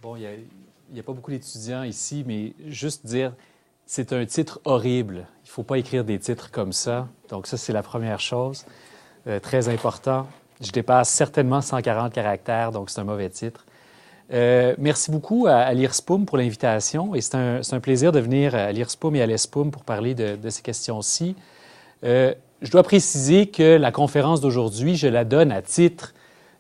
Bon, il n'y a pas beaucoup d'étudiants ici, mais juste dire, c'est un titre horrible. Il ne faut pas écrire des titres comme ça. Donc ça, c'est la première chose. Très important. Je dépasse certainement 140 caractères, donc c'est un mauvais titre. Merci beaucoup à l'IRSPUM pour l'invitation. Et c'est un plaisir de venir à l'IRSPUM et à l'ESPUM pour parler de ces questions-ci. Je dois préciser que la conférence d'aujourd'hui, je la donne à titre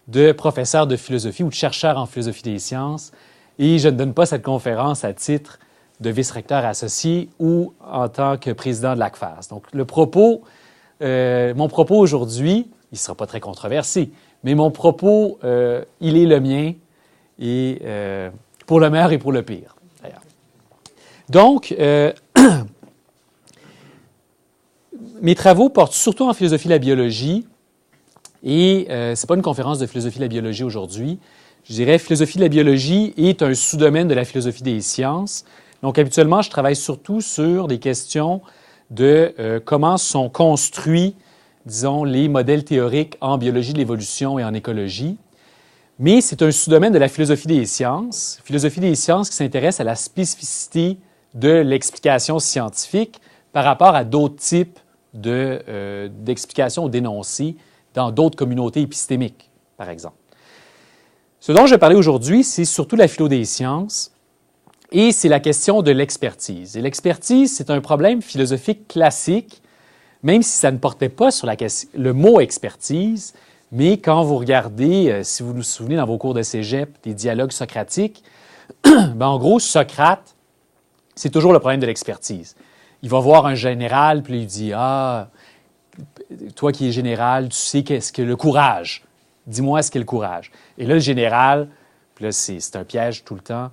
de professeur de philosophie ou de chercheur en philosophie des sciences. Et je ne donne pas cette conférence à titre de vice-recteur associé ou en tant que président de l'ACFAS. Donc, mon propos aujourd'hui, il ne sera pas très controversé, mais mon propos, il est le mien, et pour le meilleur et pour le pire, d'ailleurs. Donc, mes travaux portent surtout en philosophie de la biologie, et ce n'est pas une conférence de philosophie de la biologie aujourd'hui. Je dirais philosophie de la biologie est un sous-domaine de la philosophie des sciences. Donc, habituellement, je travaille surtout sur des questions de comment sont construits, disons, les modèles théoriques en biologie de l'évolution et en écologie. Mais c'est un sous-domaine de la philosophie des sciences qui s'intéresse à la spécificité de l'explication scientifique par rapport à d'autres types d'explications ou d'énoncés dans d'autres communautés épistémiques, par exemple. Ce dont je vais parler aujourd'hui, c'est surtout la philo des sciences et c'est la question de l'expertise. Et l'expertise, c'est un problème philosophique classique, même si ça ne portait pas sur le mot expertise, mais quand vous regardez, si vous vous souvenez dans vos cours de cégep, des dialogues socratiques, en gros, Socrate, c'est toujours le problème de l'expertise. Il va voir un général, puis il dit « Ah, toi qui es général, tu sais qu'est-ce que le courage. Dis-moi ce qu'est le courage. » Et là, le général, puis là, c'est un piège tout le temps,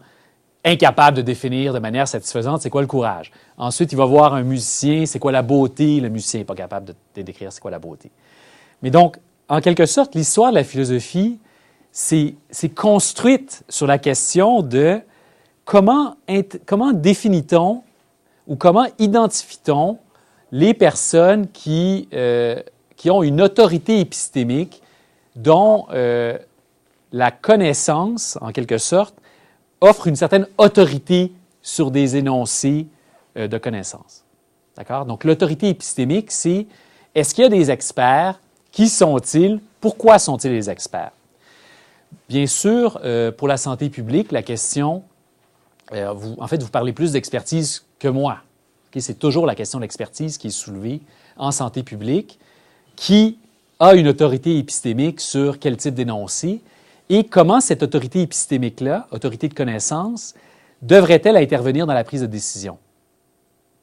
incapable de définir de manière satisfaisante c'est quoi le courage. Ensuite, il va voir un musicien, c'est quoi la beauté. Le musicien n'est pas capable de décrire c'est quoi la beauté. Mais donc, en quelque sorte, l'histoire de la philosophie, c'est construite sur la question de comment définit-on ou comment identifie-t-on les personnes qui ont une autorité épistémique dont la connaissance, en quelque sorte, offre une certaine autorité sur des énoncés de connaissance. D'accord? Donc, l'autorité épistémique, c'est est-ce qu'il y a des experts? Qui sont-ils? Pourquoi sont-ils les experts? Bien sûr, pour la santé publique, la question, vous parlez plus d'expertise que moi. Okay? C'est toujours la question de l'expertise qui est soulevée en santé publique. Qui a une autorité épistémique sur quel type d'énoncé et comment cette autorité épistémique-là, autorité de connaissance, devrait-elle intervenir dans la prise de décision?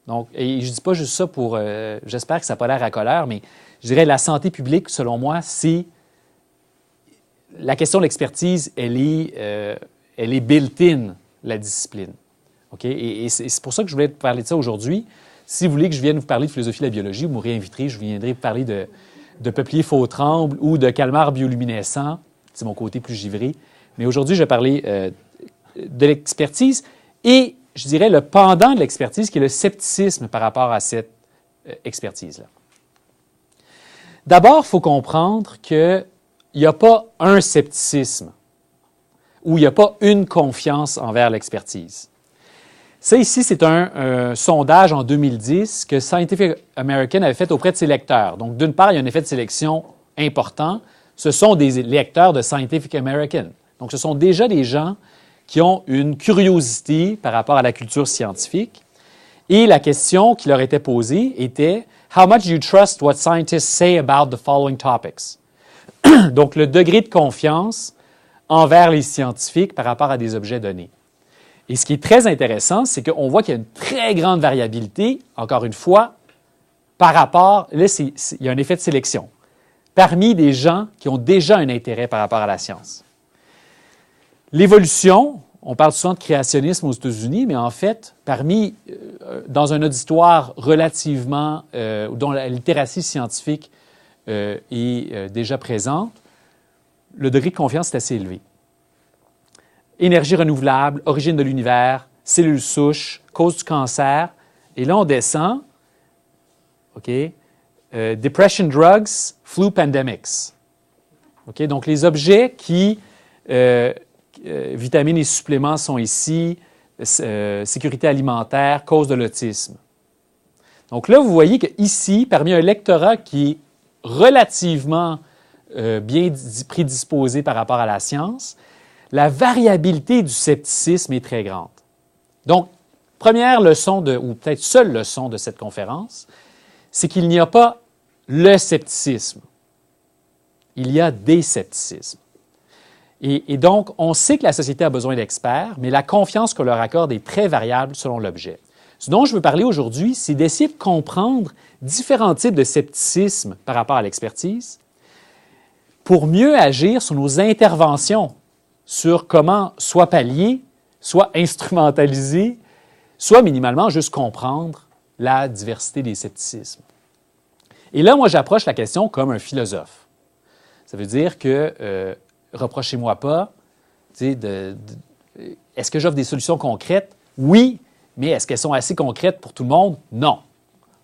Donc, et je ne dis pas juste ça pour... j'espère que ça n'a pas l'air à colère, mais je dirais la santé publique, selon moi, c'est... La question de l'expertise, elle est built-in, la discipline. Okay? Et c'est pour ça que je voulais parler de ça aujourd'hui. Si vous voulez que je vienne vous parler de philosophie de la biologie, vous me réinviterez, je viendrai vous parler de peuplier faux-tremble ou de calmar bioluminescent. C'est mon côté plus givré. Mais aujourd'hui, je vais parler de l'expertise et, je dirais, le pendant de l'expertise, qui est le scepticisme par rapport à cette expertise-là. D'abord, il faut comprendre qu'il n'y a pas un scepticisme ou il n'y a pas une confiance envers l'expertise. Ça, ici, c'est un sondage en 2010 que Scientific American avait fait auprès de ses lecteurs. Donc, d'une part, il y a un effet de sélection important. Ce sont des lecteurs de Scientific American. Donc, ce sont déjà des gens qui ont une curiosité par rapport à la culture scientifique. Et la question qui leur était posée était « How much do you trust what scientists say about the following topics? » Donc, le degré de confiance envers les scientifiques par rapport à des objets donnés. Et ce qui est très intéressant, c'est qu'on voit qu'il y a une très grande variabilité, encore une fois, par rapport... Là, il y a un effet de sélection. Parmi des gens qui ont déjà un intérêt par rapport à la science. L'évolution, on parle souvent de créationnisme aux États-Unis, mais en fait, dans un auditoire relativement, dont la littératie scientifique est déjà présente, le degré de confiance est assez élevé. Énergie renouvelable, origine de l'univers, cellules souches, cause du cancer. Et là, on descend, OK? Depression drugs, flu pandemics. Okay? Donc, les objets qui vitamines et suppléments sont ici, sécurité alimentaire, cause de l'autisme. Donc là, vous voyez qu'ici, parmi un lectorat qui est relativement bien prédisposé par rapport à la science, la variabilité du scepticisme est très grande. Donc, première leçon, ou peut-être seule leçon de cette conférence, c'est qu'il n'y a pas le scepticisme. Il y a des scepticismes. Et donc, on sait que la société a besoin d'experts, mais la confiance qu'on leur accorde est très variable selon l'objet. Ce dont je veux parler aujourd'hui, c'est d'essayer de comprendre différents types de scepticisme par rapport à l'expertise pour mieux agir sur nos interventions, sur comment soit pallier, soit instrumentaliser, soit minimalement juste comprendre la diversité des scepticismes. Et là, moi, j'approche la question comme un philosophe. Ça veut dire que, reprochez-moi pas, est-ce que j'offre des solutions concrètes? Oui, mais est-ce qu'elles sont assez concrètes pour tout le monde? Non.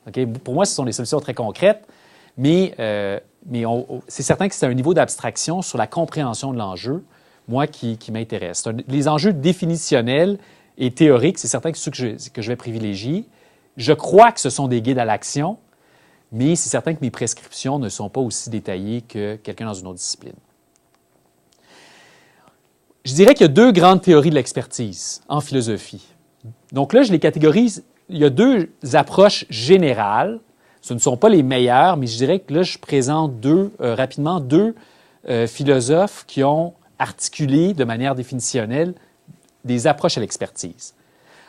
Okay? Pour moi, ce sont des solutions très concrètes, mais c'est certain que c'est un niveau d'abstraction sur la compréhension de l'enjeu, moi, qui m'intéresse. Les enjeux définitionnels et théoriques, c'est certain que c'est ceux que je vais privilégier. Je crois que ce sont des guides à l'action, mais c'est certain que mes prescriptions ne sont pas aussi détaillées que quelqu'un dans une autre discipline. Je dirais qu'il y a deux grandes théories de l'expertise en philosophie. Donc là, je les catégorise. Il y a deux approches générales. Ce ne sont pas les meilleures, mais je dirais que là, je présente rapidement deux philosophes qui ont articulé de manière définitionnelle des approches à l'expertise.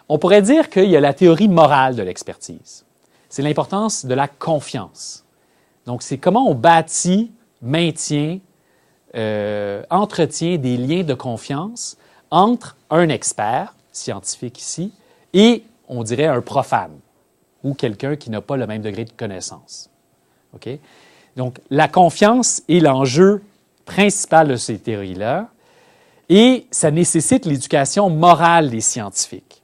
On pourrait dire qu'il y a la théorie morale de l'expertise. C'est l'importance de la confiance. Donc, c'est comment on bâtit, maintient, entretient des liens de confiance entre un expert, scientifique ici, et, on dirait, un profane ou quelqu'un qui n'a pas le même degré de connaissance. Okay? Donc, la confiance est l'enjeu principal de ces théories-là, et ça nécessite l'éducation morale des scientifiques.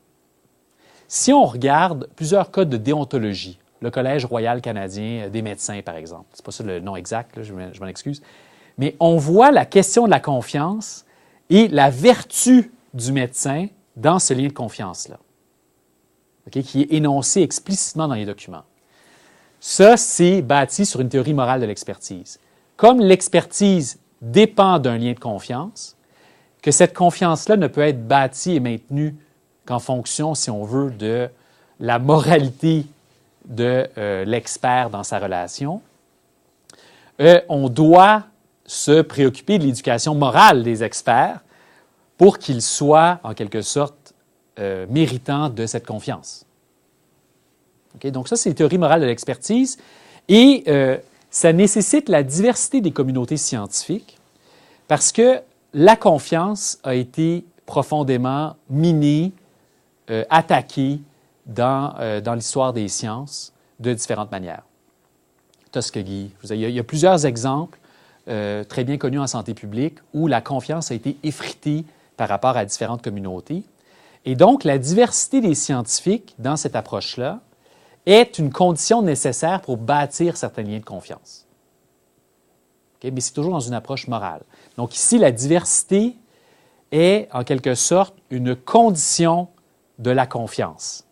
Si on regarde plusieurs codes de déontologie, le Collège royal canadien des médecins, par exemple, c'est pas ça le nom exact, là, je m'en excuse, mais on voit la question de la confiance et la vertu du médecin dans ce lien de confiance-là, okay, qui est énoncé explicitement dans les documents. Ça, c'est bâti sur une théorie morale de l'expertise. Comme l'expertise dépend d'un lien de confiance, que cette confiance-là ne peut être bâtie et maintenue qu'en fonction, si on veut, de la moralité de l'expert dans sa relation, on doit se préoccuper de l'éducation morale des experts pour qu'ils soient, en quelque sorte, méritants de cette confiance. Okay? Donc ça, c'est la théorie morale de l'expertise. Et ça nécessite la diversité des communautés scientifiques parce que la confiance a été profondément minée, attaquée dans l'histoire des sciences de différentes manières. Tuskegee, il y a plusieurs exemples très bien connus en santé publique où la confiance a été effritée par rapport à différentes communautés. Et donc, la diversité des scientifiques dans cette approche-là est une condition nécessaire pour bâtir certains liens de confiance. Okay? Mais c'est toujours dans une approche morale. Donc ici, la diversité est en quelque sorte une condition de la confiance.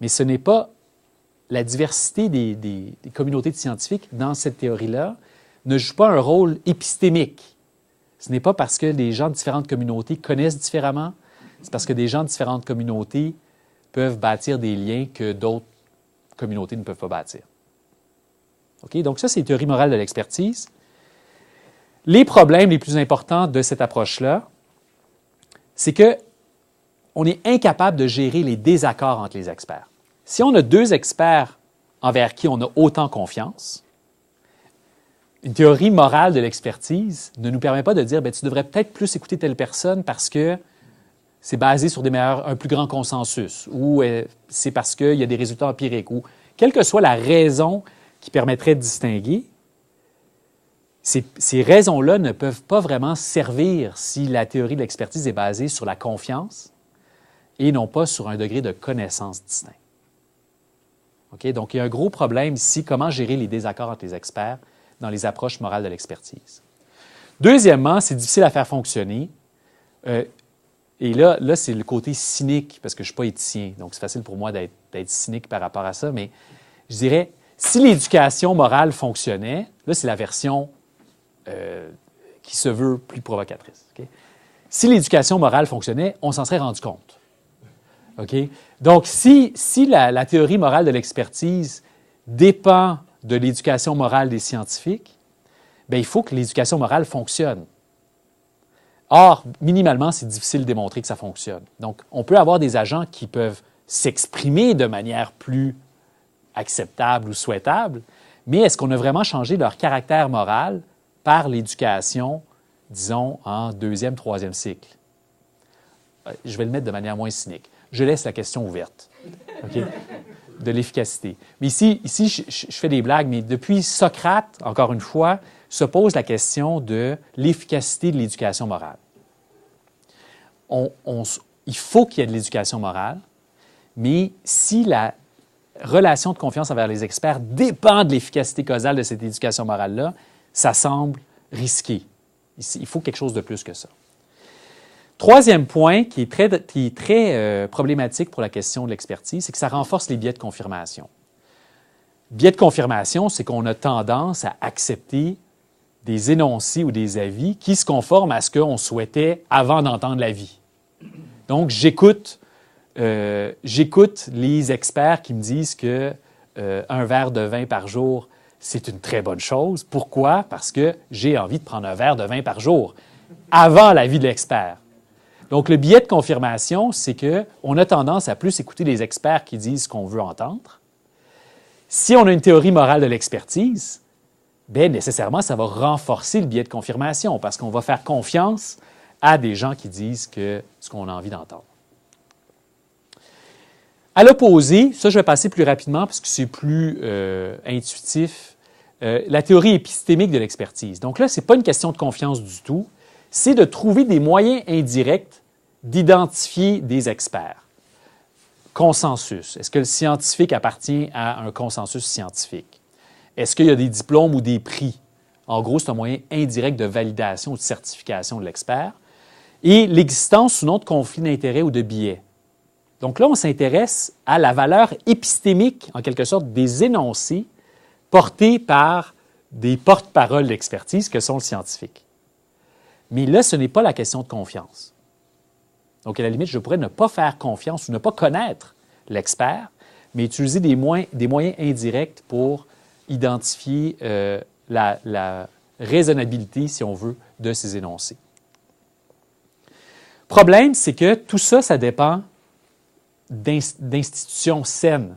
Mais ce n'est pas la diversité des communautés de scientifiques dans cette théorie-là ne joue pas un rôle épistémique. Ce n'est pas parce que des gens de différentes communautés connaissent différemment, c'est parce que des gens de différentes communautés peuvent bâtir des liens que d'autres communautés ne peuvent pas bâtir. Okay? Donc ça, c'est la théorie morale de l'expertise. Les problèmes les plus importants de cette approche-là, c'est qu'on est incapable de gérer les désaccords entre les experts. Si on a deux experts envers qui on a autant confiance, une théorie morale de l'expertise ne nous permet pas de dire « tu devrais peut-être plus écouter telle personne parce que c'est basé sur un plus grand consensus ou c'est parce qu'il y a des résultats empiriques ou quelle que soit la raison qui permettrait de distinguer, ces raisons-là ne peuvent pas vraiment servir si la théorie de l'expertise est basée sur la confiance et non pas sur un degré de connaissance distinct. Okay? Donc, il y a un gros problème ici, comment gérer les désaccords entre les experts dans les approches morales de l'expertise. Deuxièmement, c'est difficile à faire fonctionner. Et là c'est le côté cynique, parce que je ne suis pas éthicien, donc c'est facile pour moi d'être cynique par rapport à ça, mais je dirais, si l'éducation morale fonctionnait, là c'est la version qui se veut plus provocatrice. Okay? Si l'éducation morale fonctionnait, on s'en serait rendu compte. Okay? Donc, si la théorie morale de l'expertise dépend de l'éducation morale des scientifiques, bien, il faut que l'éducation morale fonctionne. Or, minimalement, c'est difficile de démontrer que ça fonctionne. Donc, on peut avoir des agents qui peuvent s'exprimer de manière plus acceptable ou souhaitable, mais est-ce qu'on a vraiment changé leur caractère moral par l'éducation, disons, en deuxième, troisième cycle? Je vais le mettre de manière moins cynique. Je laisse la question ouverte, okay? De l'efficacité. Mais ici je fais des blagues, mais depuis Socrate, encore une fois, se pose la question de l'efficacité de l'éducation morale. Il faut qu'il y ait de l'éducation morale, mais si la relation de confiance envers les experts dépend de l'efficacité causale de cette éducation morale-là, ça semble risqué. Il faut quelque chose de plus que ça. Troisième point qui est très problématique pour la question de l'expertise, c'est que ça renforce les biais de confirmation. Biais de confirmation, c'est qu'on a tendance à accepter des énoncés ou des avis qui se conforment à ce qu'on souhaitait avant d'entendre l'avis. Donc, j'écoute les experts qui me disent que un verre de vin par jour, c'est une très bonne chose. Pourquoi? Parce que j'ai envie de prendre un verre de vin par jour avant l'avis de l'expert. Donc, le biais de confirmation, c'est qu'on a tendance à plus écouter les experts qui disent ce qu'on veut entendre. Si on a une théorie morale de l'expertise, bien, nécessairement, ça va renforcer le biais de confirmation parce qu'on va faire confiance à des gens qui disent ce qu'on a envie d'entendre. À l'opposé, ça, je vais passer plus rapidement parce que c'est plus intuitif, la théorie épistémique de l'expertise. Donc là, ce n'est pas une question de confiance du tout, c'est de trouver des moyens indirects d'identifier des experts. Consensus. Est-ce que le scientifique appartient à un consensus scientifique? Est-ce qu'il y a des diplômes ou des prix? En gros, c'est un moyen indirect de validation ou de certification de l'expert. Et l'existence ou non de conflit d'intérêts ou de biais. Donc là, on s'intéresse à la valeur épistémique, en quelque sorte, des énoncés portés par des porte-paroles d'expertise que sont le scientifique. Mais là, ce n'est pas la question de confiance. Donc, à la limite, je pourrais ne pas faire confiance ou ne pas connaître l'expert, mais utiliser des moyens indirects pour identifier la raisonnabilité, si on veut, de ces énoncés. Problème, c'est que tout ça, ça dépend d'institutions saines.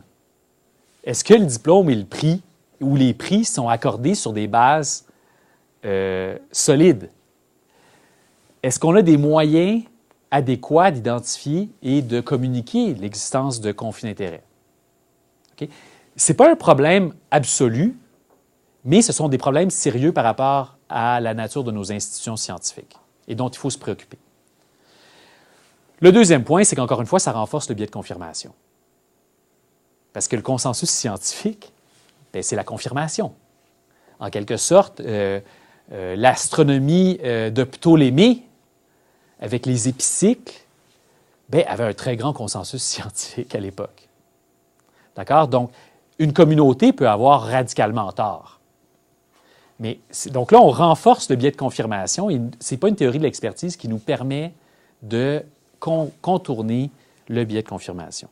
Est-ce que le diplôme et le prix ou les prix sont accordés sur des bases solides? Est-ce qu'on a des moyens adéquats d'identifier et de communiquer l'existence de conflits d'intérêts? Okay? Ce n'est pas un problème absolu, mais ce sont des problèmes sérieux par rapport à la nature de nos institutions scientifiques et dont il faut se préoccuper. Le deuxième point, c'est qu'encore une fois, ça renforce le biais de confirmation. Parce que le consensus scientifique, bien, c'est la confirmation. En quelque sorte, l'astronomie de Ptolémée, avec les épicycles, bien, avait un très grand consensus scientifique à l'époque. D'accord? Donc, une communauté peut avoir radicalement tort. Mais donc là, on renforce le biais de confirmation et ce n'est pas une théorie de l'expertise qui nous permet de contourner le biais de confirmation.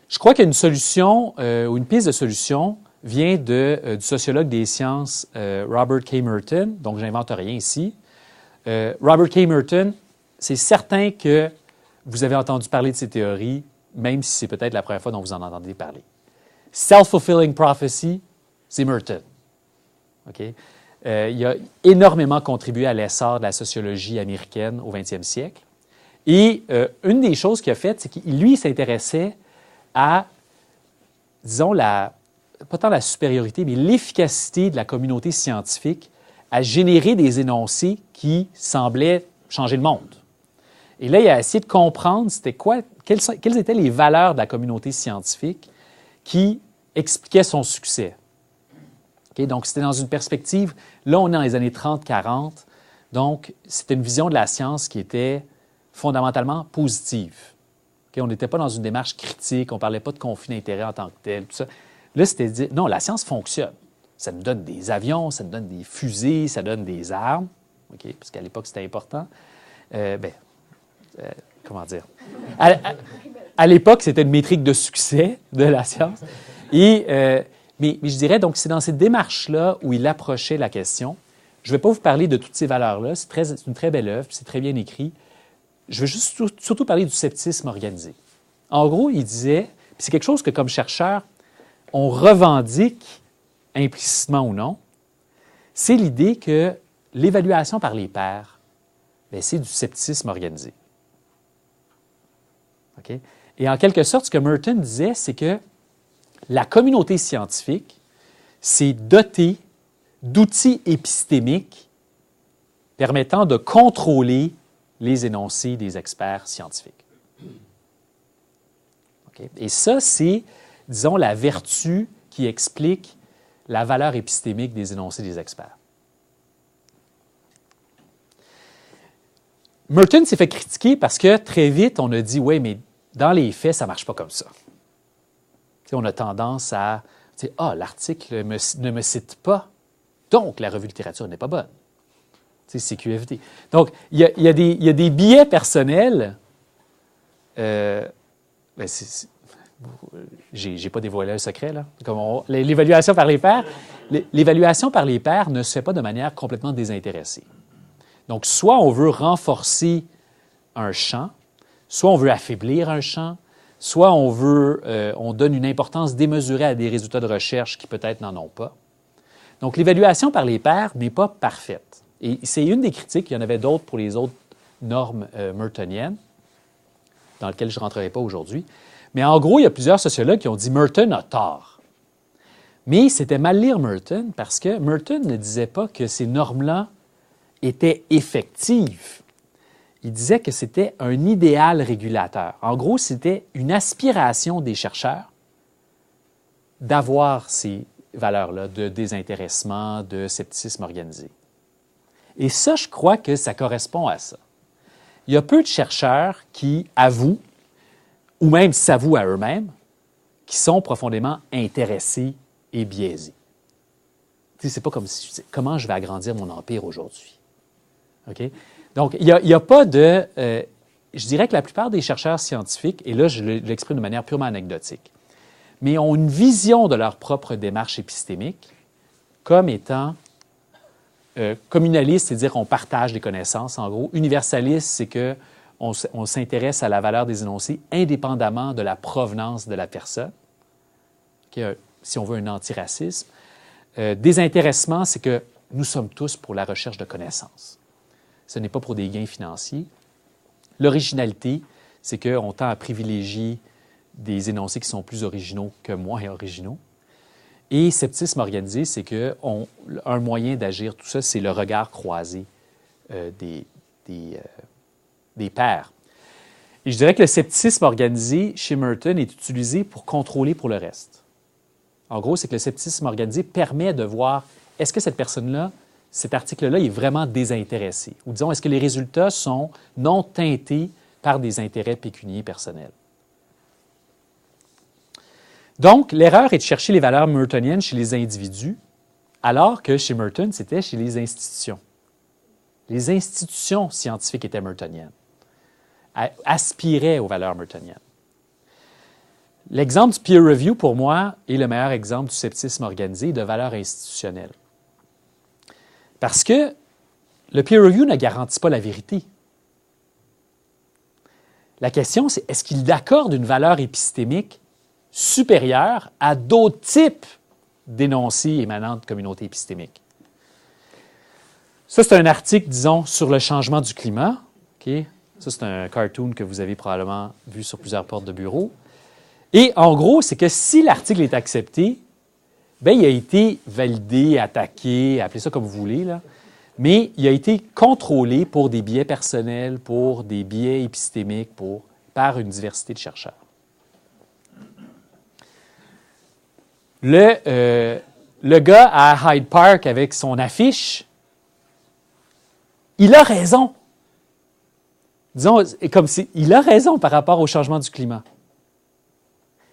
Je crois qu'il y a une solution ou une piste de solution vient du sociologue des sciences Robert K. Merton, donc je n'invente rien ici. Robert K. Merton, c'est certain que vous avez entendu parler de ces théories, même si c'est peut-être la première fois dont vous en entendez parler. Self-fulfilling prophecy, c'est Merton. Okay? Il a énormément contribué à l'essor de la sociologie américaine au 20e siècle. Et une des choses qu'il a faites, c'est qu'il, lui, s'intéressait à, disons, pas tant la supériorité, mais l'efficacité de la communauté scientifique à générer des énoncés qui semblaient changer le monde. Et là, il a essayé de comprendre quelles étaient les valeurs de la communauté scientifique qui expliquaient son succès. Okay? Donc, c'était dans une perspective, là, on est dans les années 30-40, Donc, c'était une vision de la science qui était fondamentalement positive. Okay? On n'était pas dans une démarche critique, on ne parlait pas de conflit d'intérêts en tant que tel, tout ça. Là, c'était dit, non, la science fonctionne. Ça nous donne des avions, ça nous donne des fusées, ça donne des armes, okay? Parce qu'à l'époque, c'était important. Comment dire? À l'époque, c'était une métrique de succès de la science. Mais je dirais, donc, c'est dans cette démarche-là où il approchait la question. Je ne vais pas vous parler de toutes ces valeurs-là. C'est une très belle œuvre, c'est très bien écrit. Je veux juste surtout parler du sceptisme organisé. En gros, il disait, puis c'est quelque chose que, comme chercheur, on revendique, implicitement ou non, c'est l'idée que l'évaluation par les pairs, bien, c'est du sceptisme organisé. Okay? Et en quelque sorte, ce que Merton disait, c'est que la communauté scientifique s'est dotée d'outils épistémiques permettant de contrôler les énoncés des experts scientifiques. Okay? Et ça, c'est, disons, la vertu qui explique la valeur épistémique des énoncés des experts. Merton s'est fait critiquer parce que très vite, on a dit, oui, mais dans les faits, ça ne marche pas comme ça. T'sais, on a tendance à dire, l'article ne me cite pas, donc la revue de littérature n'est pas bonne. C'est QFD. Donc, il y a des biais personnels. J'ai pas dévoilé le secret, là. L'évaluation par les pairs, l'évaluation par les pairs ne se fait pas de manière complètement désintéressée. Donc, soit on veut renforcer un champ, soit on veut affaiblir un champ, soit on donne une importance démesurée à des résultats de recherche qui peut-être n'en ont pas. Donc, l'évaluation par les pairs n'est pas parfaite. Et c'est une des critiques, il y en avait d'autres pour les autres normes mertoniennes, dans lesquelles je ne rentrerai pas aujourd'hui. Mais en gros, il y a plusieurs sociologues qui ont dit Merton a tort. Mais c'était mal lire Merton parce que Merton ne disait pas que ces normes-là étaient effectives. Il disait que c'était un idéal régulateur. En gros, c'était une aspiration des chercheurs d'avoir ces valeurs-là de désintéressement, de scepticisme organisé. Et ça, je crois que ça correspond à ça. Il y a peu de chercheurs qui avouent, ou même s'avouent à eux-mêmes, qui sont profondément intéressés et biaisés. Tu sais, c'est pas comme si je disais, comment je vais agrandir mon empire aujourd'hui? OK? Donc, il n'y a pas de... je dirais que la plupart des chercheurs scientifiques, et là, je l'exprime de manière purement anecdotique, mais ont une vision de leur propre démarche épistémique comme étant communaliste, c'est-à-dire qu'on partage des connaissances, en gros. Universaliste, c'est qu'on s'intéresse à la valeur des énoncés indépendamment de la provenance de la personne. Si on veut un antiracisme. Désintéressement, c'est que nous sommes tous pour la recherche de connaissances. Ce n'est pas pour des gains financiers. L'originalité, c'est qu'on tend à privilégier des énoncés qui sont plus originaux que moins originaux. Et sceptisme organisé, c'est qu'un moyen d'agir, tout ça, c'est le regard croisé des pairs. Et je dirais que le scepticisme organisé chez Merton est utilisé pour contrôler pour le reste. En gros, c'est que le scepticisme organisé permet de voir est-ce que cette personne-là, cet article-là est vraiment désintéressé? Ou disons, est-ce que les résultats sont non teintés par des intérêts pécuniaires personnels? Donc, l'erreur est de chercher les valeurs mertoniennes chez les individus, alors que chez Merton, c'était chez les institutions. Les institutions scientifiques étaient mertoniennes, aspiraient aux valeurs mertoniennes. L'exemple du peer review, pour moi, est le meilleur exemple du scepticisme organisé et de valeurs institutionnelles. Parce que le peer review ne garantit pas la vérité. La question, c'est est-ce qu'il accorde une valeur épistémique supérieure à d'autres types d'énoncés émanant de communautés épistémiques? Ça, c'est un article, disons, sur le changement du climat. Okay? Ça, c'est un cartoon que vous avez probablement vu sur plusieurs portes de bureau. Et en gros, c'est que si l'article est accepté, bien, il a été validé, attaqué, appelez ça comme vous voulez, là, mais il a été contrôlé pour des biais personnels, pour des biais épistémiques, par une diversité de chercheurs. Le gars à Hyde Park avec son affiche, il a raison. Disons, comme si il a raison par rapport au changement du climat.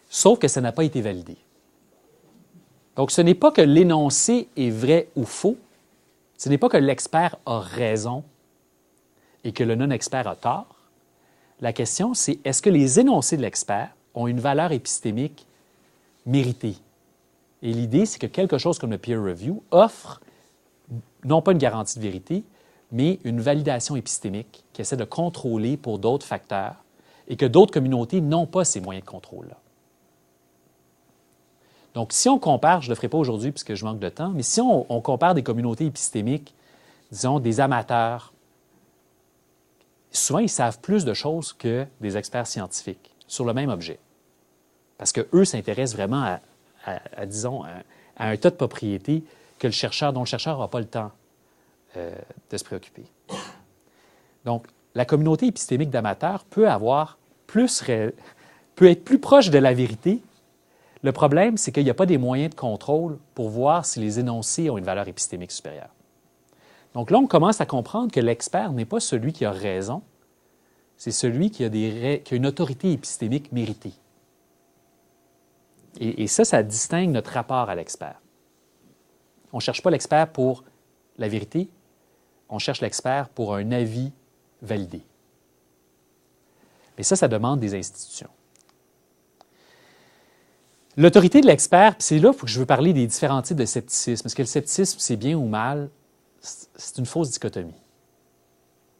Sauf que ça n'a pas été validé. Donc, ce n'est pas que l'énoncé est vrai ou faux, ce n'est pas que l'expert a raison et que le non-expert a tort. La question, c'est est-ce que les énoncés de l'expert ont une valeur épistémique méritée? Et l'idée, c'est que quelque chose comme le peer review offre non pas une garantie de vérité, mais une validation épistémique qui essaie de contrôler pour d'autres facteurs et que d'autres communautés n'ont pas ces moyens de contrôle-là. Donc, si on compare, je ne le ferai pas aujourd'hui puisque je manque de temps, mais si on compare des communautés épistémiques, disons des amateurs, souvent ils savent plus de choses que des experts scientifiques sur le même objet. Parce qu'eux s'intéressent vraiment disons, à un tas de propriétés dont le chercheur n'aura pas le temps de se préoccuper. Donc, la communauté épistémique d'amateurs peut être plus proche de la vérité. Le problème, c'est qu'il n'y a pas des moyens de contrôle pour voir si les énoncés ont une valeur épistémique supérieure. Donc là, on commence à comprendre que l'expert n'est pas celui qui a raison, c'est celui qui a une autorité épistémique méritée. Et ça distingue notre rapport à l'expert. On ne cherche pas l'expert pour la vérité, on cherche l'expert pour un avis validé. Mais ça demande des institutions. L'autorité de l'expert, puis c'est là que je veux parler des différents types de scepticisme. Est-ce que le scepticisme, c'est bien ou mal? C'est une fausse dichotomie.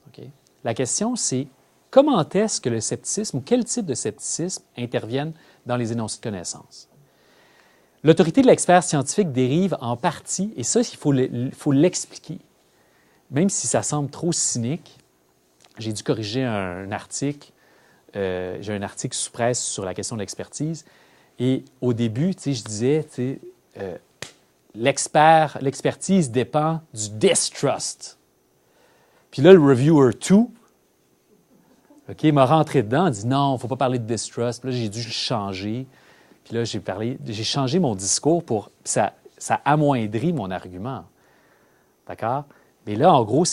Okay? La question, c'est comment est-ce que le scepticisme ou quel type de scepticisme interviennent dans les énoncés de connaissances? L'autorité de l'expert scientifique dérive en partie, et ça, il faut l'expliquer. Même si ça semble trop cynique, j'ai dû corriger un article, j'ai un article sous presse sur la question de l'expertise, et au début, je disais, l'expertise dépend du distrust. Puis là, le reviewer 2 m'a rentré dedans, a dit non, il ne faut pas parler de distrust. Puis là, j'ai dû le changer. Puis là, j'ai changé mon discours pour. Ça amoindrit mon argument. D'accord? Mais là, en gros,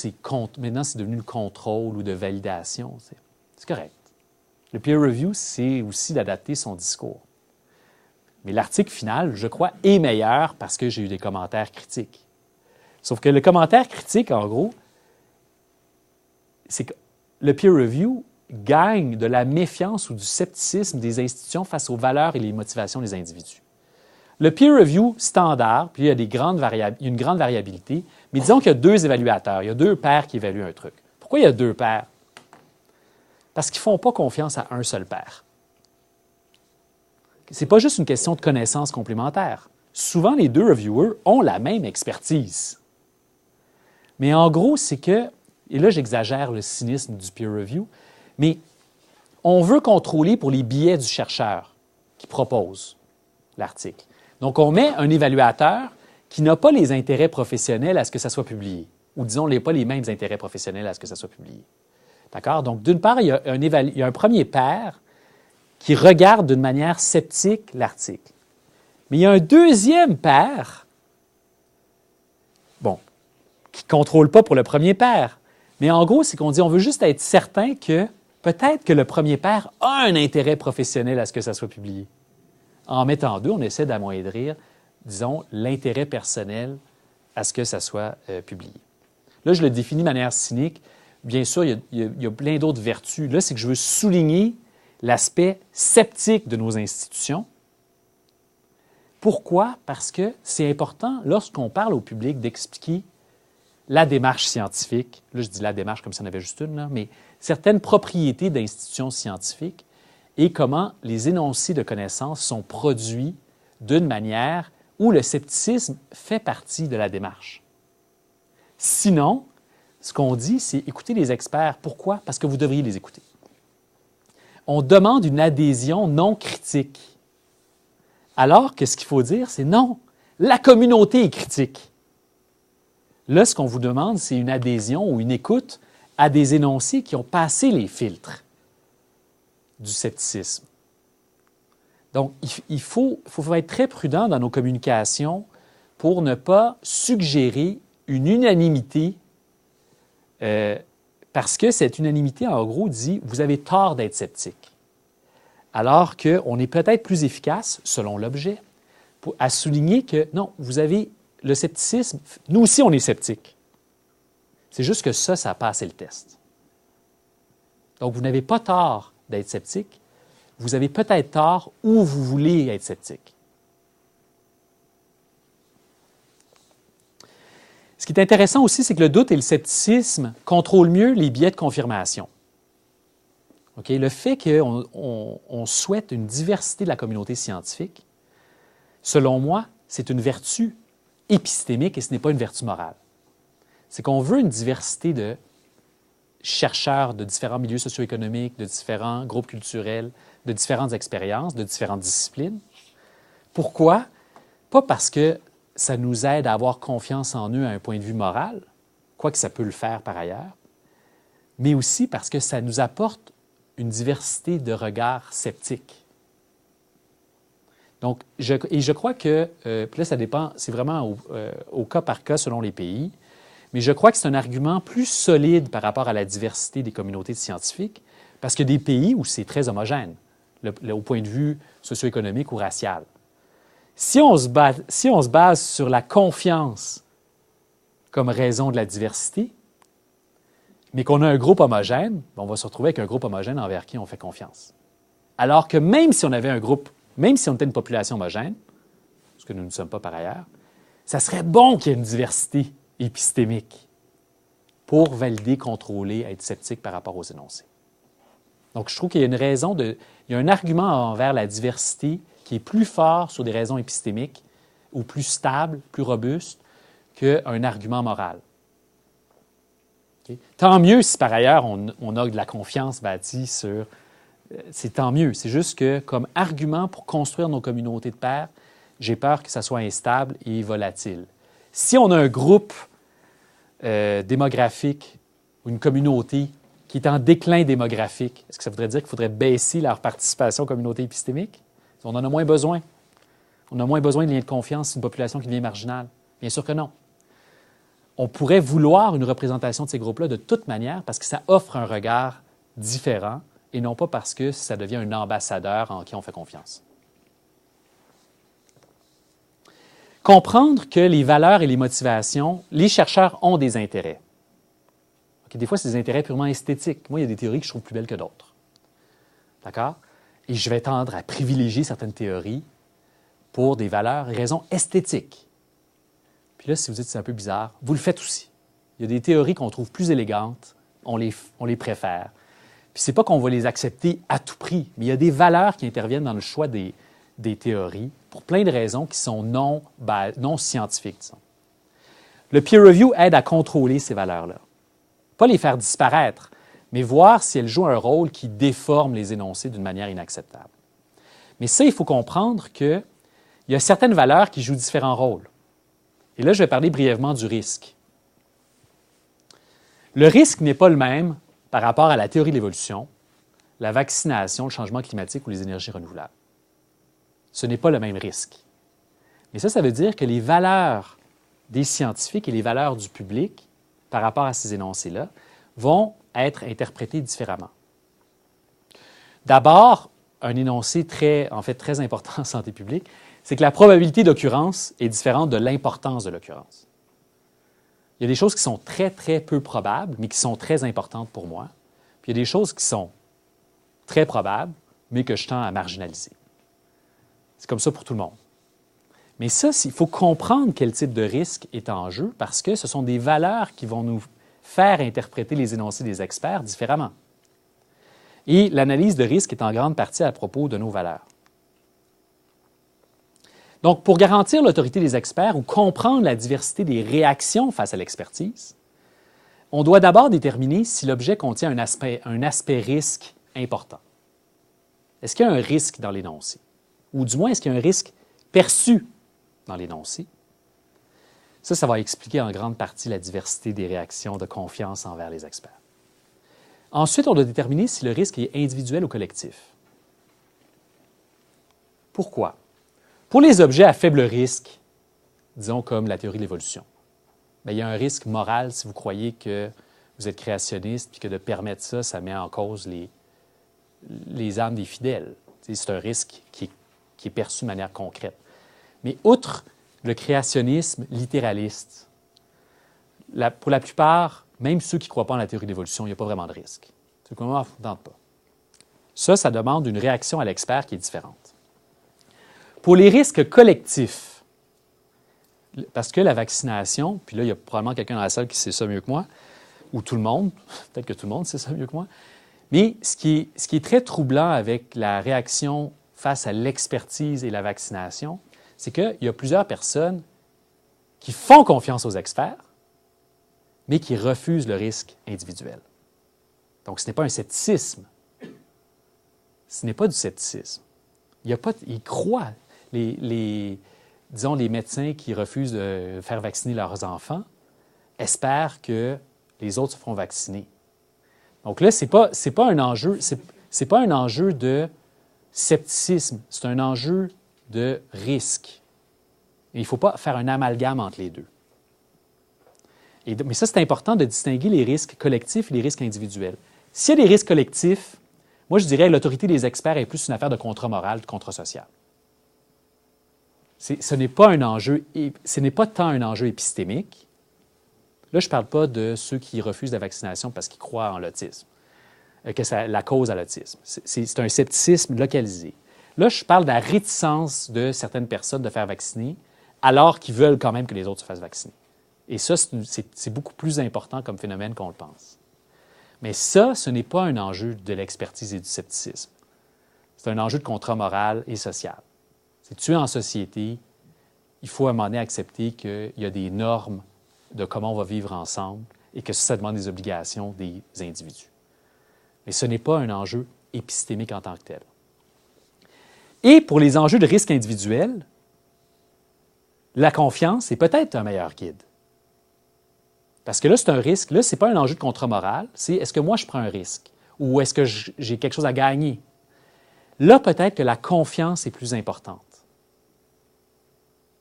maintenant, c'est devenu le contrôle ou de validation. C'est correct. Le peer review, c'est aussi d'adapter son discours. Mais l'article final, je crois, est meilleur parce que j'ai eu des commentaires critiques. Sauf que le commentaire critique, en gros, c'est que le peer review gagne de la méfiance ou du scepticisme des institutions face aux valeurs et les motivations des individus. Le peer review standard, puis il y a une grande variabilité, mais disons qu'il y a 2 évaluateurs, il y a 2 pairs qui évaluent un truc. Pourquoi il y a 2 pairs? Parce qu'ils ne font pas confiance à un seul pair. Ce n'est pas juste une question de connaissances complémentaires. Souvent, les 2 reviewers ont la même expertise. Mais en gros, c'est que, et là j'exagère le cynisme du peer review, mais on veut contrôler pour les biais du chercheur qui propose l'article. Donc, on met un évaluateur qui n'a pas les intérêts professionnels à ce que ça soit publié, ou disons, pas les mêmes intérêts professionnels à ce que ça soit publié. D'accord? Donc, d'une part, il y a un premier pair qui regarde d'une manière sceptique l'article. Mais il y a un deuxième pair, qui ne contrôle pas pour le premier pair. Mais en gros, c'est qu'on dit on veut juste être certain que peut-être que le premier pair a un intérêt professionnel à ce que ça soit publié. En mettant 2, on essaie d'amoindrir, disons, l'intérêt personnel à ce que ça soit publié. Là, je le définis de manière cynique. Bien sûr, il y a plein d'autres vertus. Là, c'est que je veux souligner l'aspect sceptique de nos institutions. Pourquoi? Parce que c'est important, lorsqu'on parle au public, d'expliquer la démarche scientifique. Là, je dis la démarche comme si on avait juste une, là, mais certaines propriétés d'institutions scientifiques et comment les énoncés de connaissances sont produits d'une manière où le scepticisme fait partie de la démarche. Sinon, ce qu'on dit, c'est écouter les experts. Pourquoi? Parce que vous devriez les écouter. On demande une adhésion non critique. Alors que ce qu'il faut dire, c'est non, la communauté est critique. Là, ce qu'on vous demande, c'est une adhésion ou une écoute à des énoncés qui ont passé les filtres du scepticisme. Donc, il faut être très prudent dans nos communications pour ne pas suggérer une unanimité Parce que cette unanimité, en gros, dit « vous avez tort d'être sceptique ». Alors qu'on est peut-être plus efficace, selon l'objet, à souligner que non, vous avez le scepticisme, nous aussi on est sceptiques. C'est juste que ça a passé le test. Donc vous n'avez pas tort d'être sceptique, vous avez peut-être tort où vous voulez être sceptique. Ce qui est intéressant aussi, c'est que le doute et le scepticisme contrôlent mieux les biais de confirmation. Okay? Le fait qu'on souhaite une diversité de la communauté scientifique, selon moi, c'est une vertu épistémique et ce n'est pas une vertu morale. C'est qu'on veut une diversité de chercheurs de différents milieux socio-économiques, de différents groupes culturels, de différentes expériences, de différentes disciplines. Pourquoi? Pas parce que ça nous aide à avoir confiance en eux à un point de vue moral, quoique ça peut le faire par ailleurs, mais aussi parce que ça nous apporte une diversité de regards sceptiques. Donc, je crois que, puis là, ça dépend, c'est vraiment au cas par cas selon les pays, mais je crois que c'est un argument plus solide par rapport à la diversité des communautés scientifiques, parce qu'il y a des pays où c'est très homogène, au point de vue socio-économique ou racial. Si on se base sur la confiance comme raison de la diversité, mais qu'on a un groupe homogène, on va se retrouver avec un groupe homogène envers qui on fait confiance. Alors que même si on avait un groupe, même si on était une population homogène, ce que nous ne sommes pas par ailleurs, ça serait bon qu'il y ait une diversité épistémique pour valider, contrôler, être sceptique par rapport aux énoncés. Donc, je trouve qu'il y a une raison il y a un argument envers la diversité qui est plus fort sur des raisons épistémiques ou plus stable, plus robuste qu'un argument moral. Okay? Tant mieux si par ailleurs on a de la confiance bâtie sur... C'est tant mieux. C'est juste que comme argument pour construire nos communautés de pairs, j'ai peur que ça soit instable et volatile. Si on a un groupe démographique ou une communauté qui est en déclin démographique, est-ce que ça voudrait dire qu'il faudrait baisser leur participation aux communautés épistémiques? On en a moins besoin. On a moins besoin de liens de confiance sur une population qui devient marginale. Bien sûr que non. On pourrait vouloir une représentation de ces groupes-là de toute manière parce que ça offre un regard différent et non pas parce que ça devient un ambassadeur en qui on fait confiance. Comprendre que les valeurs et les motivations, les chercheurs ont des intérêts. Okay, des fois, c'est des intérêts purement esthétiques. Moi, il y a des théories que je trouve plus belles que d'autres. D'accord? Et je vais tendre à privilégier certaines théories pour des valeurs et raisons esthétiques. Puis là, si vous dites que c'est un peu bizarre, vous le faites aussi. Il y a des théories qu'on trouve plus élégantes, on les préfère. Puis c'est pas qu'on va les accepter à tout prix, mais il y a des valeurs qui interviennent dans le choix des théories pour plein de raisons qui sont non scientifiques, disons. Le peer review aide à contrôler ces valeurs-là. Pas les faire disparaître, mais voir si elles jouent un rôle qui déforme les énoncés d'une manière inacceptable. Mais ça, il faut comprendre qu'il y a certaines valeurs qui jouent différents rôles. Et là, je vais parler brièvement du risque. Le risque n'est pas le même par rapport à la théorie de l'évolution, la vaccination, le changement climatique ou les énergies renouvelables. Ce n'est pas le même risque. Mais ça veut dire que les valeurs des scientifiques et les valeurs du public par rapport à ces énoncés-là vont être interprétées différemment. D'abord, un énoncé très important en santé publique, c'est que la probabilité d'occurrence est différente de l'importance de l'occurrence. Il y a des choses qui sont très, très peu probables, mais qui sont très importantes pour moi. Puis il y a des choses qui sont très probables, mais que je tends à marginaliser. C'est comme ça pour tout le monde. Mais ça, il faut comprendre quel type de risque est en jeu parce que ce sont des valeurs qui vont nous faire interpréter les énoncés des experts différemment. Et l'analyse de risque est en grande partie à propos de nos valeurs. Donc, pour garantir l'autorité des experts ou comprendre la diversité des réactions face à l'expertise, on doit d'abord déterminer si l'objet contient un aspect risque important. Est-ce qu'il y a un risque dans l'énoncé? Ou du moins, est-ce qu'il y a un risque perçu dans l'énoncé? Ça va expliquer en grande partie la diversité des réactions de confiance envers les experts. Ensuite, on doit déterminer si le risque est individuel ou collectif. Pourquoi? Pour les objets à faible risque, disons comme la théorie de l'évolution, il y a un risque moral si vous croyez que vous êtes créationniste, puis que de permettre ça, ça met en cause les âmes des fidèles. C'est un risque qui est perçu de manière concrète. Mais outre le créationnisme littéraliste, pour la plupart, même ceux qui ne croient pas en la théorie de l'évolution, il n'y a pas vraiment de risque. C'est comme, ah, tente pas. Ça demande une réaction à l'expert qui est différente. Pour les risques collectifs, parce que la vaccination, puis là, il y a probablement quelqu'un dans la salle qui sait ça mieux que moi, ou tout le monde, peut-être que tout le monde sait ça mieux que moi, mais ce qui est très troublant avec la réaction face à l'expertise et la vaccination, c'est qu'il y a plusieurs personnes qui font confiance aux experts, mais qui refusent le risque individuel. Donc, ce n'est pas un scepticisme. Ce n'est pas du scepticisme. Ils croient. Disons, les médecins qui refusent de faire vacciner leurs enfants espèrent que les autres se feront vacciner. Donc là, c'est pas un enjeu, c'est pas un enjeu de scepticisme, c'est un enjeu de risque. Et il ne faut pas faire un amalgame entre les deux. Mais ça, c'est important de distinguer les risques collectifs et les risques individuels. S'il y a des risques collectifs, moi, je dirais que l'autorité des experts est plus une affaire de contrat moral, de contrat social. Ce n'est pas tant un enjeu épistémique. Là, je ne parle pas de ceux qui refusent la vaccination parce qu'ils croient en l'autisme, que c'est la cause à l'autisme. C'est un scepticisme localisé. Là, je parle de la réticence de certaines personnes de faire vacciner alors qu'ils veulent quand même que les autres se fassent vacciner. Et ça, c'est beaucoup plus important comme phénomène qu'on le pense. Mais ça, ce n'est pas un enjeu de l'expertise et du scepticisme. C'est un enjeu de contrat moral et social. C'est tuer en société. Il faut à un moment donné accepter qu'il y a des normes de comment on va vivre ensemble et que ça demande des obligations des individus. Mais ce n'est pas un enjeu épistémique en tant que tel. Et pour les enjeux de risque individuel, la confiance est peut-être un meilleur guide. Parce que là, c'est un risque. Là, ce n'est pas un enjeu de contrat moral. C'est est-ce que moi, je prends un risque ou est-ce que j'ai quelque chose à gagner? Là, peut-être que la confiance est plus importante.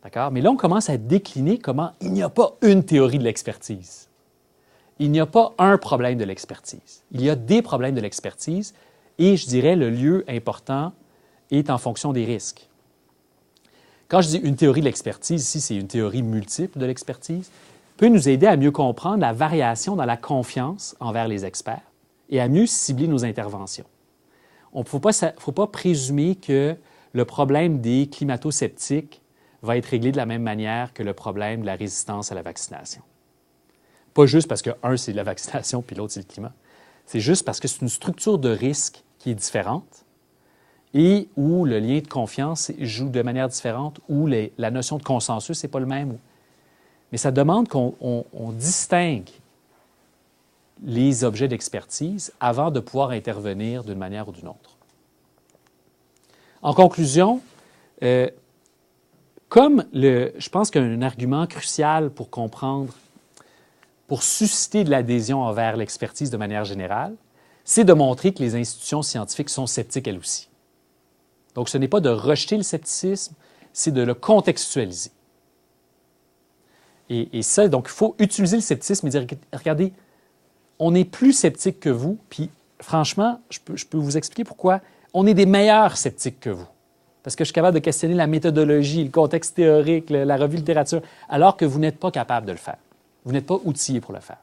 D'accord? Mais là, on commence à décliner comment il n'y a pas une théorie de l'expertise. Il n'y a pas un problème de l'expertise. Il y a des problèmes de l'expertise et, je dirais, le lieu important est en fonction des risques. Quand je dis une théorie de l'expertise, ici, c'est une théorie multiple de l'expertise, peut nous aider à mieux comprendre la variation dans la confiance envers les experts et à mieux cibler nos interventions. Il ne faut pas présumer que le problème des climato-sceptiques va être réglé de la même manière que le problème de la résistance à la vaccination. Pas juste parce que un, c'est la vaccination, puis l'autre, c'est le climat. C'est juste parce que c'est une structure de risque qui est différente et où le lien de confiance joue de manière différente, où la notion de consensus n'est pas le même. Mais ça demande qu'on distingue les objets d'expertise avant de pouvoir intervenir d'une manière ou d'une autre. En conclusion, je pense qu'un argument crucial pour comprendre, pour susciter de l'adhésion envers l'expertise de manière générale, c'est de montrer que les institutions scientifiques sont sceptiques elles aussi. Donc, ce n'est pas de rejeter le scepticisme, c'est de le contextualiser. Et ça, donc, il faut utiliser le scepticisme et dire, regardez, on est plus sceptique que vous, puis franchement, je peux vous expliquer pourquoi on est des meilleurs sceptiques que vous. Parce que je suis capable de questionner la méthodologie, le contexte théorique, la revue littérature, alors que vous n'êtes pas capable de le faire. Vous n'êtes pas outillé pour le faire.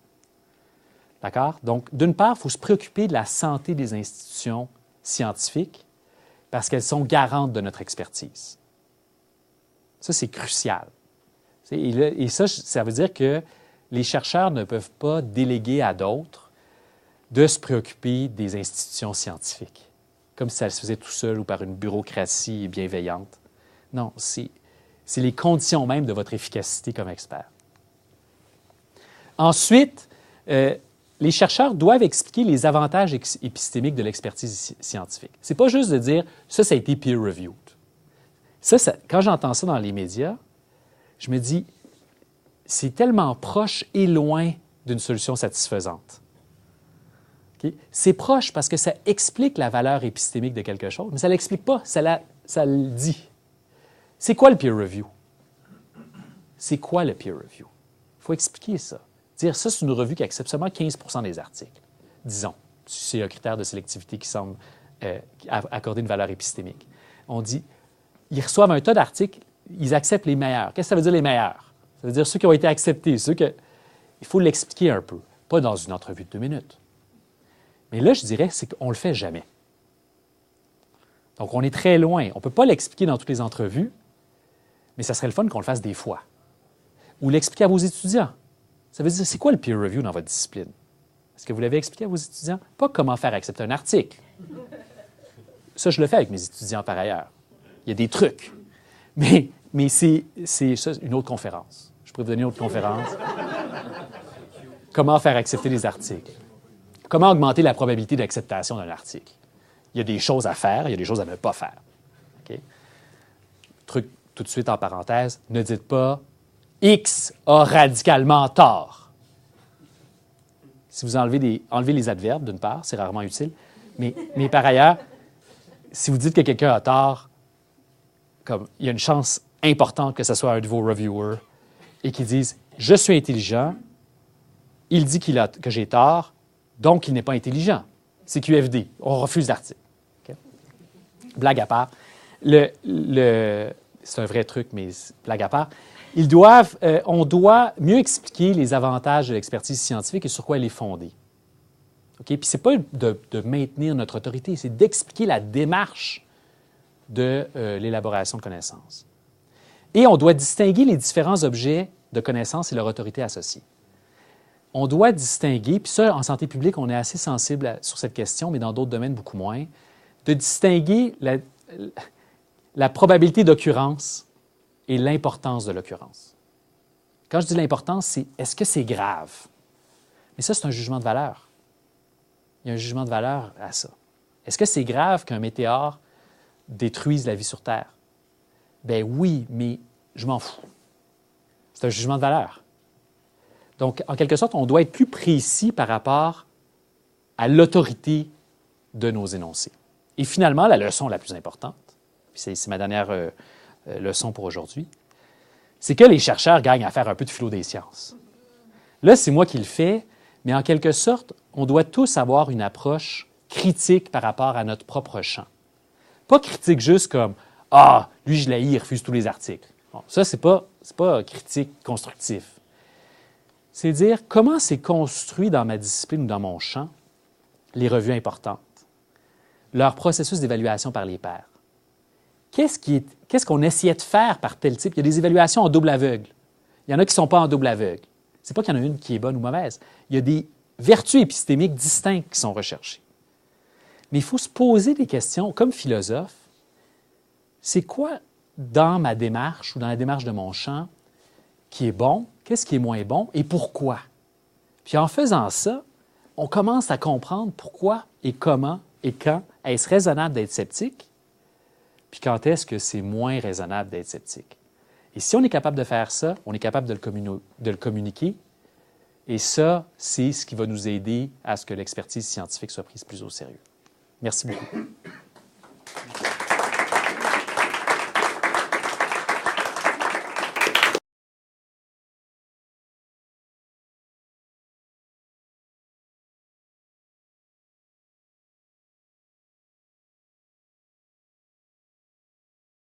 D'accord? Donc, d'une part, il faut se préoccuper de la santé des institutions scientifiques parce qu'elles sont garantes de notre expertise. Ça, c'est crucial. Et ça veut dire que les chercheurs ne peuvent pas déléguer à d'autres de se préoccuper des institutions scientifiques, comme si ça se faisait tout seul ou par une bureaucratie bienveillante. Non, c'est les conditions même de votre efficacité comme expert. Ensuite, les chercheurs doivent expliquer les avantages épistémiques de l'expertise scientifique. Ce n'est pas juste de dire « ça a été peer-reviewed ». Quand j'entends ça dans les médias, je me dis, c'est tellement proche et loin d'une solution satisfaisante. Okay? C'est proche parce que ça explique la valeur épistémique de quelque chose, mais ça ne l'explique pas, ça le dit. C'est quoi le peer review? C'est quoi le peer review? Il faut expliquer ça. Dire ça, c'est une revue qui accepte seulement 15 des articles, disons. C'est un critère de sélectivité qui semble accorder une valeur épistémique. On dit, ils reçoivent un tas d'articles, ils acceptent les meilleurs. Qu'est-ce que ça veut dire les meilleurs? Ça veut dire ceux qui ont été acceptés, ceux que... Il faut l'expliquer un peu, pas dans une entrevue de 2 minutes. Mais là, je dirais, c'est qu'on ne le fait jamais. Donc, on est très loin. On ne peut pas l'expliquer dans toutes les entrevues, mais ça serait le fun qu'on le fasse des fois. Ou l'expliquer à vos étudiants. Ça veut dire, c'est quoi le peer review dans votre discipline? Est-ce que vous l'avez expliqué à vos étudiants? Pas comment faire accepter un article. Ça, je le fais avec mes étudiants par ailleurs. Il y a des trucs. Mais c'est ça, une autre conférence. Je pourrais vous donner une autre conférence. Comment faire accepter les articles? Comment augmenter la probabilité d'acceptation d'un article? Il y a des choses à faire, il y a des choses à ne pas faire. Okay? Truc tout de suite en parenthèse, ne dites pas « X a radicalement tort ». Si vous enlevez les adverbes, d'une part, c'est rarement utile, mais par ailleurs, si vous dites que quelqu'un a tort, comme il y a une chance importante que ce soit un de vos reviewers et qui disent « Je suis intelligent, il dit que j'ai tort, donc il n'est pas intelligent. » C'est QFD. On refuse l'article. Okay? Blague à part. C'est un vrai truc, mais blague à part. On doit mieux expliquer les avantages de l'expertise scientifique et sur quoi elle est fondée. Okay? Puis ce n'est pas de maintenir notre autorité, c'est d'expliquer la démarche de l'élaboration de connaissances. Et on doit distinguer les différents objets de connaissances et leur autorité associée. On doit distinguer, puis ça, en santé publique, on est assez sensible sur cette question, mais dans d'autres domaines, beaucoup moins, de distinguer la probabilité d'occurrence et l'importance de l'occurrence. Quand je dis l'importance, c'est est-ce que c'est grave? Mais ça, c'est un jugement de valeur. Il y a un jugement de valeur à ça. Est-ce que c'est grave qu'un météore détruise la vie sur Terre? Ben oui, mais je m'en fous. C'est un jugement de valeur. Donc, en quelque sorte, on doit être plus précis par rapport à l'autorité de nos énoncés. Et finalement, la leçon la plus importante, puis c'est ma dernière leçon pour aujourd'hui, c'est que les chercheurs gagnent à faire un peu de philo des sciences. Là, c'est moi qui le fais, mais en quelque sorte, on doit tous avoir une approche critique par rapport à notre propre champ. Pas critique juste comme « Ah, lui, je l'haïs, il refuse tous les articles. » Bon, ça, c'est pas critique constructif. C'est dire comment c'est construit dans ma discipline ou dans mon champ les revues importantes, leur processus d'évaluation par les pairs. Qu'est-ce qu'on essayait de faire par tel type? Il y a des évaluations en double aveugle. Il y en a qui ne sont pas en double aveugle. Ce n'est pas qu'il y en a une qui est bonne ou mauvaise. Il y a des vertus épistémiques distinctes qui sont recherchées. Mais il faut se poser des questions, comme philosophe, c'est quoi dans ma démarche ou dans la démarche de mon champ qui est bon, qu'est-ce qui est moins bon et pourquoi? Puis en faisant ça, on commence à comprendre pourquoi et comment et quand est-ce raisonnable d'être sceptique, puis quand est-ce que c'est moins raisonnable d'être sceptique. Et si on est capable de faire ça, on est capable de le communiquer, et ça, c'est ce qui va nous aider à ce que l'expertise scientifique soit prise plus au sérieux. Merci beaucoup.